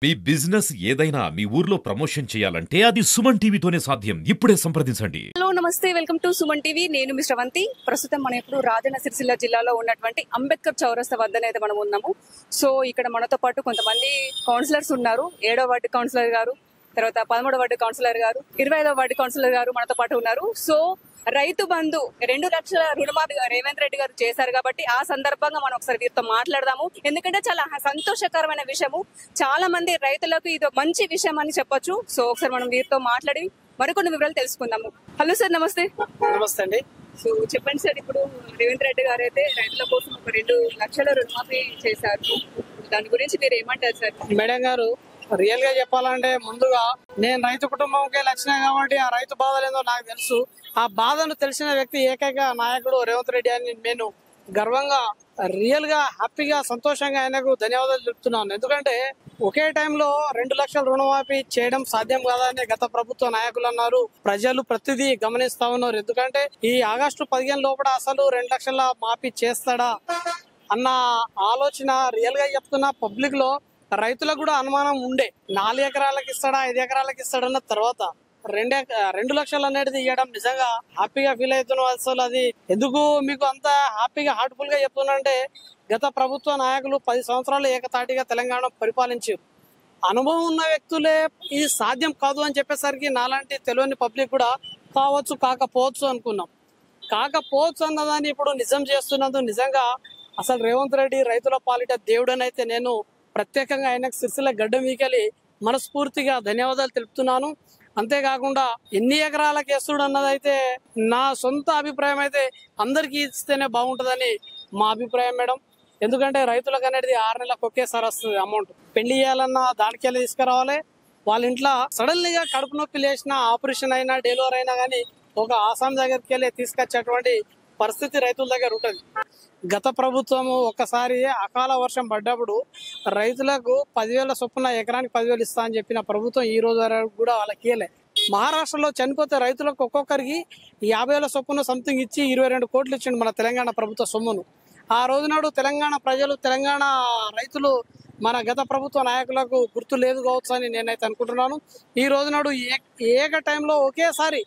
మీ business ఏదైనా మీ ఊర్లో promotion చేయాలంటే అది సుమన్ టీవీతోనే సాధ్యం. ఇప్పుడే సంప్రదించండి. హలో నమస్తే, వెల్కమ్ టు సుమన్ టీవీ. నేను మీ శ్రవంతి. ప్రస్తుతం మనం ఇప్పుడు రాజన్న సిరిసిల్ల జిల్లాలో ఉన్నటువంటి అంబేద్కర్ చౌరస్తా వద్దనైతే మనం ఉన్నాము. సో ఇక్కడ మనతో పాటు కొంతమంది కౌన్సిలర్స్ ఉన్నారు. 7వ వార్డు కౌన్సిలర్ గారు, తర్వాత 13వ వార్డు కౌన్సిలర్ గారు, 25వ వార్డు కౌన్సిలర్ గారు మనతో పాటు ఉన్నారు. సో రైతు బంధు 2 లక్షల రుణమాఫీ రేవంత్ రెడ్డి గారు చేశారు కాబట్టి ఆ సందర్భంగా మనం ఒకసారి వీరితో మాట్లాడదాము. ఎందుకంటే చాలా సంతోషకరమైన విషయము, చాలా మంది రైతులకు ఇది మంచి విషయం అని చెప్పొచ్చు. సో ఒకసారి మనం వీరితో మాట్లాడి మరికొన్ని వివరాలు తెలుసుకుందాము. హలో సార్, నమస్తే. నమస్తే అండి. సో చెప్పండి సార్, ఇప్పుడు రేవంత్ రెడ్డి గారు అయితే రైతుల కోసం ఒక 2 లక్షల రుణమాఫీ చేశారు. దాని గురించి మీరు ఏమంటారు సార్? మేడం గారు, రియల్ గా చెప్పాలంటే ముందుగా నేను రైతు కుటుంబంకే లక్షణ కాబట్టి ఆ రైతు బాధలు ఏందో నాకు తెలుసు. ఆ బాధను తెలిసిన వ్యక్తి ఏకైక నాయకుడు రేవంత్ రెడ్డి అని నేను గర్వంగా, రియల్ గా, హ్యాపీగా, సంతోషంగా ఆయనకు ధన్యవాదాలు చెప్తున్నాను. ఎందుకంటే ఒకే టైంలో 2 లక్షల రుణమాఫీ చేయడం సాధ్యం కాదని గత ప్రభుత్వ నాయకులు అన్నారు. ప్రజలు ప్రతిదీ గమనిస్తా ఉన్నారు. ఎందుకంటే ఈ ఆగస్టు 15 లోపల అసలు 2 లక్షల మాఫీ చేస్తాడా అన్న ఆలోచన రియల్ గా చెప్తున్నా. పబ్లిక్ లో రైతులకు కూడా అనుమానం ఉండే, 4 ఎకరాలకు ఇస్తాడా 5 ఎకరాలకు ఇస్తాడన్న తర్వాత 2 లక్షలు అనేది ఇవ్వడం నిజంగా హ్యాపీగా ఫీల్ అవుతున్నాం. అసలు అది ఎందుకు మీకు అంత హ్యాపీగా హార్ట్ఫుల్ గా చెప్తున్నా గత ప్రభుత్వ నాయకులు 10 సంవత్సరాలు ఏకతాటిగా తెలంగాణ పరిపాలించారు. అనుభవం ఉన్న వ్యక్తులే ఇది సాధ్యం కాదు అని చెప్పేసరికి నాలాంటి తెలియని పబ్లిక్ కూడా కావచ్చు కాకపోవచ్చు అనుకున్నాం. కాకపోవచ్చు అన్నదాన్ని ఇప్పుడు నిజం చేస్తున్నందుకు నిజంగా అసలు రేవంత్ రెడ్డి రైతుల పాలిట దేవుడనైతే నేను ప్రత్యేకంగా ఆయనకు సిరిసిల్ల గడ్డ మీకెళ్ళి మనస్ఫూర్తిగా ధన్యవాదాలు తెలుపుతున్నాను. అంతేకాకుండా ఎన్ని ఎకరాలకు వేస్తుడు అన్నదైతే నా సొంత అభిప్రాయం అయితే అందరికీ ఇస్తేనే బాగుంటుందని మా అభిప్రాయం మేడం. ఎందుకంటే రైతులకు అనేది 6 నెలలకు ఒకేసారి వస్తుంది అమౌంట్. పెళ్లి చేయాలన్నా దానికి వెళ్ళి తీసుకురావాలి. వాళ్ళ ఇంట్లో సడన్లీగా కడుపు నొప్పి లేచిన, ఆపరేషన్ అయినా, డెలివరీ అయినా కానీ ఒక ఆసాం దగ్గరికి వెళ్ళి తీసుకొచ్చేటువంటి పరిస్థితి రైతుల దగ్గర ఉంటుంది. గత ప్రభుత్వము ఒకసారి అకాల వర్షం పడ్డప్పుడు రైతులకు 10,000 చొప్పున ఎకరానికి 10,000 ఇస్తా అని చెప్పిన ప్రభుత్వం ఈ రోజు వరకు కూడా వాళ్ళకి ఇయ్యలే. మహారాష్ట్రలో చనిపోతే రైతులకు ఒక్కొక్కరికి 50,000 చొప్పున సంథింగ్ ఇచ్చి 22 కోట్లు ఇచ్చిండు మన తెలంగాణ ప్రభుత్వ సొమ్మును. ఆ రోజునాడు తెలంగాణ ప్రజలు, తెలంగాణ రైతులు మన గత ప్రభుత్వ నాయకులకు గుర్తు లేదు కావచ్చు అని నేనైతే అనుకుంటున్నాను. ఈ రోజునాడు ఏక టైంలో ఒకేసారి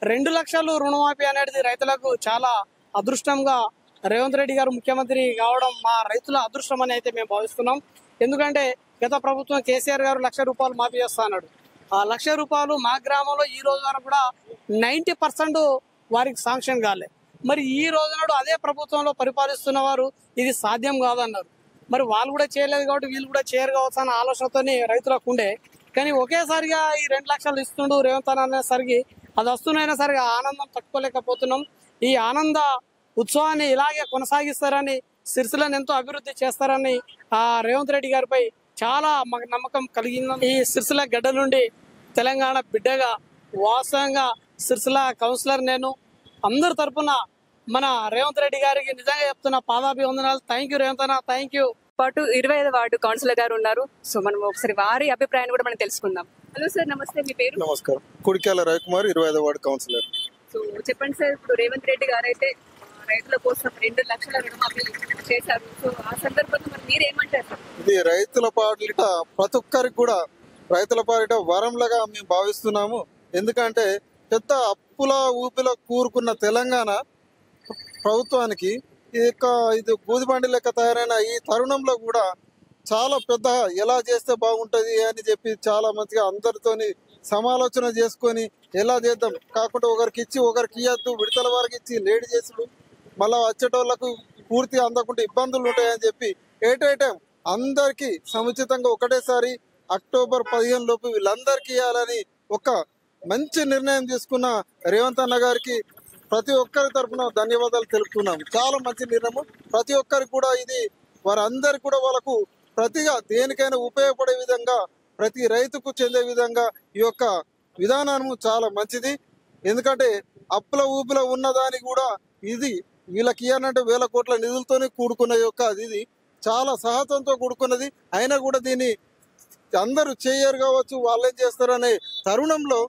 2 లక్షలు రుణమాఫీ అనేది రైతులకు చాలా అదృష్టంగా రేవంత్ రెడ్డి గారు ముఖ్యమంత్రి కావడం మా రైతుల అదృష్టం అని అయితే మేము భావిస్తున్నాం. ఎందుకంటే గత ప్రభుత్వం కేసీఆర్ గారు 1,00,000 రూపాయలు మాఫీ చేస్తా అన్నాడు. ఆ 1,00,000 రూపాయలు మా గ్రామంలో ఈ రోజు వరకు కూడా 90% వారికి శాంక్షన్ కాలే. మరి ఈ రోజు నాడు అదే ప్రభుత్వంలో పరిపాలిస్తున్న వారు ఇది సాధ్యం కాదన్నారు. మరి వాళ్ళు కూడా చేయలేదు కాబట్టి వీళ్ళు కూడా చేయరు కావచ్చు అన్న ఆలోచనతో రైతులకు ఉండే. కానీ ఒకేసారిగా ఈ 2 లక్షలు ఇస్తుండు రేవంత్ అనేసరికి, అది వస్తున్నైనా సరే ఆనందం తట్టుకోలేకపోతున్నాం. ఈ ఆనంద ఉత్సవాన్ని ఇలాగే కొనసాగిస్తారని, సిరిసిల్లను ఎంతో అభివృద్ధి చేస్తారని ఆ రేవంత్ రెడ్డి గారిపై చాలా మాకు నమ్మకం కలిగింది. ఈ సిరిసిల్ల గడ్డ నుండి తెలంగాణ బిడ్డగా, వాస్తవంగా సిరిసిల్ల కౌన్సిలర్ నేను, అందరి తరపున మన రేవంత్ రెడ్డి గారికి నిజంగా చెప్తున్న పాదాభివందనాలు. థ్యాంక్ యూ రేవంత్ అన్న, థ్యాంక్ యూ. పాటు 25వ వార్డు కౌన్సిలర్ గారు ఉన్నారు. సో మనం ఒకసారి వారి అభిప్రాయాన్ని కూడా మనం తెలుసుకుందాం. హలో సార్, నమస్తే. మీ పేరు? నమస్కారం. కుడికాల రవికుమార్, 25వ వార్డు కౌన్సిలర్. సో చెప్పండి సార్, ఇప్పుడు రేవంత్ రెడ్డి గారు అయితే రైతుల కోసం 2 లక్షల రుణమాఫీ చేశారు. సో ఆ సందర్భంగా మరి మీరు ఏమంటారు సార్? ఇది రైతుల పాలిట, ప్రతి ఒక్కరికి కూడా రైతుల పాలిట వరంలాగా మేము భావిస్తున్నాము. ఎందుకంటే పెద్ద అప్పుల ఊపిలో కూరుకున్న తెలంగాణ ప్రభుత్వానికి ఇది గూదిబండి లెక్క తయారైన ఈ తరుణంలో కూడా చాలా పెద్ద ఎలా చేస్తే బాగుంటది అని చెప్పి చాలా మంచిగా అందరితోని సమాలోచన చేసుకొని ఎలా చేద్దాం కాకుండా ఒకరికి ఇచ్చి ఒకరికి ఇవ్వద్దు, విడతల వారికి ఇచ్చి లేట్ చేసుడు, మళ్ళా వచ్చేటోళ్లకు పూర్తిగా అందకుండా ఇబ్బందులు ఉంటాయని చెప్పి ఏటైటం అందరికీ సముచితంగా ఒకటేసారి అక్టోబర్ 15 లోపు వీళ్ళందరికీ ఇవ్వాలని ఒక మంచి నిర్ణయం తీసుకున్న రేవంత్ అన్న గారికి ప్రతి ఒక్కరి తరఫున ధన్యవాదాలు తెలుపుతున్నాం. చాలా మంచి నిర్ణయం. ప్రతి ఒక్కరికి కూడా ఇది వారందరికి కూడా వాళ్ళకు ప్రతిగా దేనికైనా ఉపయోగపడే విధంగా, ప్రతి రైతుకు చెందే విధంగా ఈ యొక్క విధానం చాలా మంచిది. ఎందుకంటే అప్పుల ఊపిలో ఉన్నదానికి కూడా ఇది వీళ్ళకి ఇవ్వాలంటే 1,000 కోట్ల నిధులతోనే కూడుకున్న యొక్క ఇది చాలా సాహసంతో కూడుకున్నది. అయినా కూడా దీన్ని అందరూ చేయరు కావచ్చు, వాళ్ళేం చేస్తారనే తరుణంలో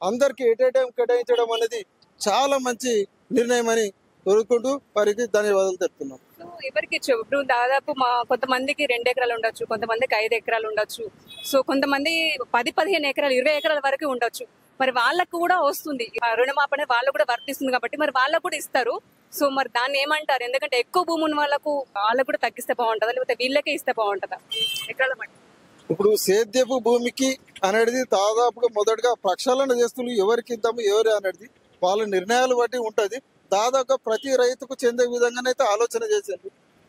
అందరికి ఎట్ ఏ టైం కేటాయించడం అనేది చాలా మంచి నిర్ణయం అని కోరుకుంటూ వారికి ధన్యవాదాలు చెప్తున్నాం. సో ఎవరికి ఇచ్చు ఇప్పుడు దాదాపు మా కొంతమందికి 2 ఎకరాలు ఉండొచ్చు, కొంతమందికి 5 ఎకరాలు ఉండొచ్చు, సో కొంతమంది 10-15 ఎకరాలు 20 ఎకరాల వరకు ఉండొచ్చు. మరి వాళ్ళకు కూడా వస్తుంది ఆ రుణమాఫీ అనేది, వాళ్ళకు కూడా వర్తిస్తుంది కాబట్టి మరి వాళ్ళకు కూడా ఇస్తారు. సో మరి దాన్ని ఏమంటారు? ఎందుకంటే ఎక్కువ భూమి ఉన్న వాళ్ళకు కూడా తగ్గిస్తే బాగుంటుందా, లేకపోతే వీళ్ళకే ఇస్తే బాగుంటుందా? ఎకరాల మట్టి ఇప్పుడు సేద్యపు భూమికి అనేది దాదాపుగా మొదటగా ప్రక్షాళన చేస్తున్నారు. ఎవరికి ఇద్దాము ఎవరు అనేది వాళ్ళ నిర్ణయాలు బట్టి ఉంటది. దాదాపుగా ప్రతి రైతుకు చెందే విధంగానైతే ఆలోచన చేశారు.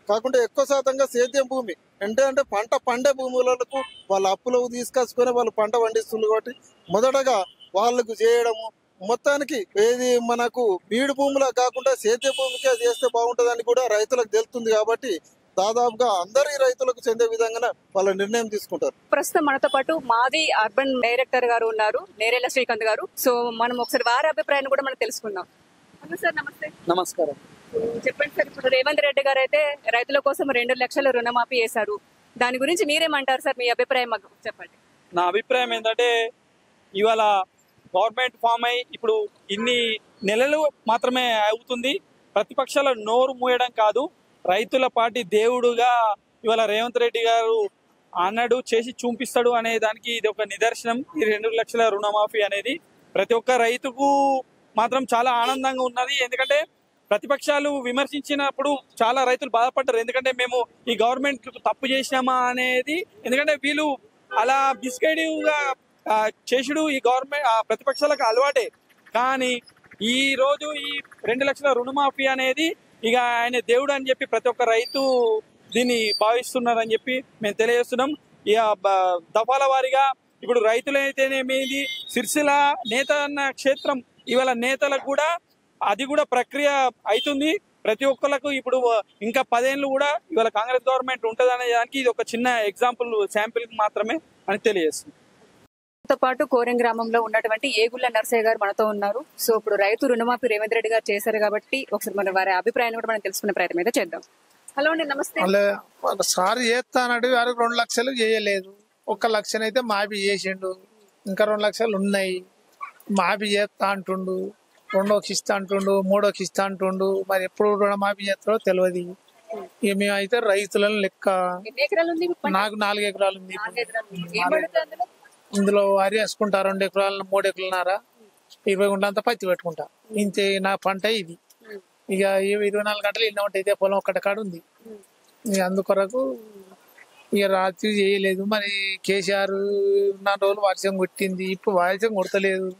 కాకుండా ఎక్కువ శాతంగా సేద్యం భూమి అంటే పంట పండే భూములకు వాళ్ళ అప్పులకు తీసుకొచ్చుకొని వాళ్ళు పంట పండిస్తున్నారు. కాబట్టి మొదటగా వాళ్ళకు చేయడము మొత్తానికి ఏది మనకు బీడు భూములా కాకుండా సేద్య భూమికే చేస్తే బాగుంటుందని కూడా రైతులకు తెలుస్తుంది. కాబట్టి దాదాపుగా అందరి రైతులకు చెందే విధంగా వాళ్ళ నిర్ణయం తీసుకుంటారు. ప్రస్తుతం మనతో పాటు మాది అర్బన్ డైరెక్టర్ గారు ఉన్నారు, నేరేళ్ల శ్రీకాంత్ గారు. సో మనం ఒకసారి వారి అభిప్రాయాన్ని కూడా మనం తెలుసుకుందాం. హలో సార్, నమస్తే. నమస్కారం. చెప్పండి సార్, ఇప్పుడు రేవంత్ రెడ్డి గారు అయితే రైతుల కోసం 2 లక్షల రుణమాఫీ చేశారు. దాని గురించి మీరేమంటారు సార్? మీ అభిప్రాయం మాకు చెప్పండి. నా అభిప్రాయం ఏంటంటే ఇవాళ గవర్నమెంట్ ఫామ్ అయి ఇప్పుడు ఇన్ని నెలలు మాత్రమే అవుతుంది. ప్రతిపక్షాల నోరు మూయడం కాదు, రైతుల పార్టీ దేవుడుగా ఇవాళ రేవంత్ రెడ్డి గారు అన్నాడు, చేసి చూపిస్తాడు అనే దానికి ఇది ఒక నిదర్శనం. ఈ 2 లక్షల రుణమాఫీ అనేది ప్రతి ఒక్క రైతుకు మాత్రం చాలా ఆనందంగా ఉన్నది. ఎందుకంటే ప్రతిపక్షాలు విమర్శించినప్పుడు చాలా రైతులు బాధపడ్డారు. ఎందుకంటే మేము ఈ గవర్నమెంట్ తప్పు చేసినామా అనేది, ఎందుకంటే వీళ్ళు అలా మిస్గైడింగ్ గా చేసుడు ఈ గవర్నమెంట్ ప్రతిపక్షాలకు అలవాటే. కానీ ఈ రోజు ఈ 2 లక్షల రుణమాఫీ అనేది ఇక ఆయన దేవుడు అని చెప్పి ప్రతి ఒక్క రైతు దీన్ని భావిస్తున్నారని చెప్పి మేము తెలియజేస్తున్నాం. ఇక దఫాల వారీగా ఇప్పుడు రైతులైతేనేమిది, సిరిసిల్ల నేత అన్న క్షేత్రం ఇవాళ నేతలకు కూడా అది కూడా ప్రక్రియ అవుతుంది. ప్రతి ఒక్కరికి ఇప్పుడు ఇంకా 10 ఏళ్ళు కూడా ఇవాళ కాంగ్రెస్ గవర్నమెంట్ ఉంటుంది అనే దానికి ఇది ఒక చిన్న ఎగ్జాంపుల్, శాంపిల్ మాత్రమే అని తెలియజేస్తుంది. తో పాటు కోరెం గ్రామంలో ఉన్నటువంటి ఏగుళ్ల నర్సయ్య గారు మనతో ఉన్నారు. సో ఇప్పుడు రైతు రుణమాఫీ రేవంత్ రెడ్డి గారు చేశారు కాబట్టి ఒకసారి మన వారి అభిప్రాయాన్ని కూడా మనం తెలుసుకునే ప్రయత్నం అయితే చేద్దాం. హలో అండి, నమస్తే. సార్ చేస్తానడు వారికి 2 లక్షలు చేయలేదు. 1 లక్షనైతే మాఫీ చేసిండు, ఇంకా 2 లక్షలు ఉన్నాయి. మాఫీ చేస్తా అంటుండు, 2కి ఇస్తా అంటుండు, 3కి ఇస్తా అంటుండు. మరి ఎప్పుడు రుణమాఫీ చేస్తాడో తెలియదు. ఇక మేమైతే రైతులను లెక్క. నాకు 4 ఎకరాలు ఉంది. ఇందులో వరి వేసుకుంటా, 2 ఎకరాలు 3 ఎకరాలన్నారా 20 గుంటలంతా పత్తి పెట్టుకుంటా. ఇంతే నా పంట ఇది. ఇక 24 గంటలు ఇన్న ఉంటే ఇదే పొలం ఒక్కటి కాడ ఉంది. ఇక అందుకొరకు ఇక రాత్రి చేయలేదు. మరి కేసీఆర్ 4 రోజులు వర్షం కొట్టింది, ఇప్పుడు వర్షం కొడతలేదు.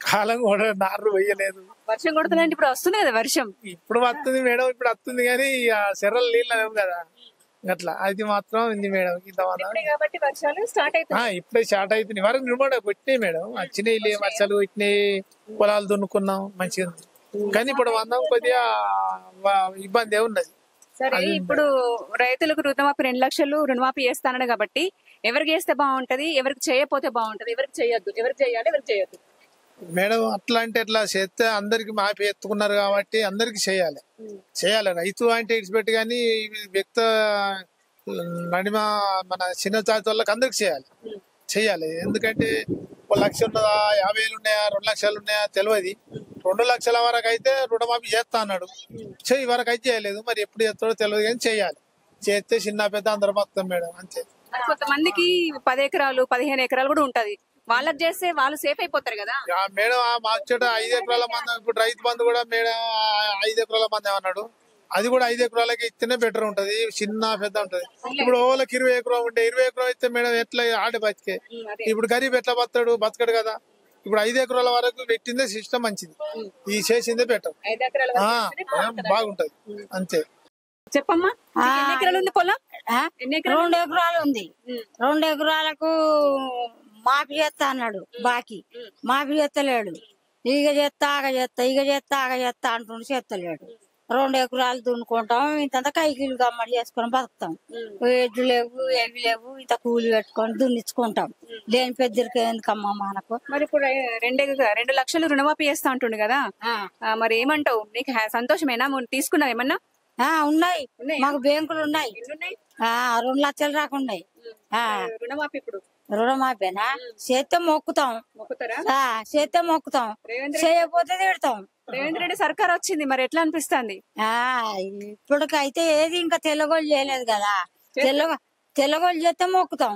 కాలం కూడా నారు వేయలేదు. వర్షం కొడుతుందంటే ఇప్పుడు వస్తుంది కదా వర్షం. ఇప్పుడు వస్తుంది మేడం, ఇప్పుడు వస్తుంది కానీ చెర్రలు నీళ్ళు లేవు కదా, అట్లా అది మాత్రం ఉంది మేడం. కాబట్టి వర్షాలు స్టార్ట్ అవుతాయి, ఇప్పుడే స్టార్ట్ అవుతుంది. వరకు నిర్మాణ కొట్టినాయి మేడం, వచ్చినాయి వర్షాలు కొట్టినాయి, పొలాలు దున్నుకున్నాం మంచిగా ఉంది. కానీ ఇప్పుడు మందం కొద్దిగా ఇబ్బంది ఉన్నది. సరే, ఇప్పుడు రైతులకు రుణమాఫీ 2 లక్షలు రుణమాఫీ చేస్తానని కాబట్టి ఎవరికి చేస్తే బాగుంటది, ఎవరికి చేయకపోతే బాగుంటది, ఎవరికి చేయొద్దు, ఎవరికి చేయాలి, ఎవరికి చేయొద్దు మేడం? అట్లా అంటే ఎట్లా చేస్తే అందరికి మాఫీ ఎత్తుకున్నారు కాబట్టి అందరికి చేయాలి. రైతు అంటే ఇడిచిపెట్టి, కానీ వ్యక్త నడిమ మన చిన్న జాతి వాళ్ళకి అందరికి చేయాలి. ఎందుకంటే 1 లక్ష ఉన్నదా, 50,000 ఉన్నాయా, 2 లక్షలు ఉన్నాయా తెలియదు. 2 లక్షల వరకు అయితే రుణమాఫీ చేస్తా అన్నాడు, చెయ్యి వరకు అయితే చేయలేదు. మరి ఎప్పుడు చేస్తాడో తెలియదు, కానీ చేయాలి. చేస్తే చిన్న పెద్ద అందరం వస్తాం మేడం, అంతే. కొంతమందికి 10 ఎకరాలు 15 ఎకరాలు కూడా ఉంటది, వాళ్ళకి చేస్తే వాళ్ళు సేఫ్ అయిపోతారు కదా మేడం. మా చెట్టు 5 ఎకరాల మంది, ఇప్పుడు రైతు బంధు కూడా మేడం 5 ఎకరాల మంది ఏమన్నాడు, అది కూడా 5 ఎకరాలకి ఇస్తేనే బెటర్ ఉంటది, చిన్న పెద్ద ఉంటది. ఇప్పుడు ఓళ్ళకి 20 ఎకరం ఉంటే 20 ఎకరం ఇస్తే మేడం ఎట్లా ఆడి బతికే. ఇప్పుడు గరీబ్ ఎట్లా బతకడు కదా. ఇప్పుడు 5 ఎకరాల వరకు పెట్టిందే సిస్టమ్ మంచిది, ఈ చేసిందే బెటర్, బాగుంటది, అంతే. చెప్పమ్మా, ఎన్ని ఎకరాలు ఉంది పొలం? 2 ఎకరాలు ఉంది. 2 ఎకరాలకు మాఫీ చేస్తా అన్నాడు, బాకీ మాఫీ చేస్తలేడు. ఇక చేస్తా ఆగ చేస్తా అంటుండు, చేస్తలేడు. 2 ఎకరాలు దున్నుకుంటాం, ఇంత కైకిలు గమ్మడి చేసుకొని బతుకుతాం. ఎడ్లు లేవు, ఏవి లేవు, ఇంత కూలి పెట్టుకొని దున్నిచ్చుకుంటాం. లేని పెద్దరికి ఎందుకమ్మా మనకు. మరి ఇప్పుడు 2 లక్షలు రుణమాఫీ చేస్తా అంటుండు కదా, మరి ఏమంటావు? నీకు సంతోషమేనా? తీసుకున్నావు ఏమన్నా? ఉన్నాయి, మాకు బ్యాంకులు ఉన్నాయి. 2 లక్షలు రాకున్నాయి. రుణమాఫీ ఇప్పుడు రుణమాఫీనా? చేస్తే మొక్కుతాం, మొక్కుతారా? చేస్తే మొక్కుతాం, చేయకపోతే తిడతాం. రేవంత్ రెడ్డి సర్కార్ వచ్చింది, మరి ఎట్లా అనిపిస్తుంది? ఇప్పటికైతే ఏది ఇంకా తెలుగోళ్ళు చేయలేదు కదా. తెలుగోళ్ళు చేస్తే మొక్కుతాం.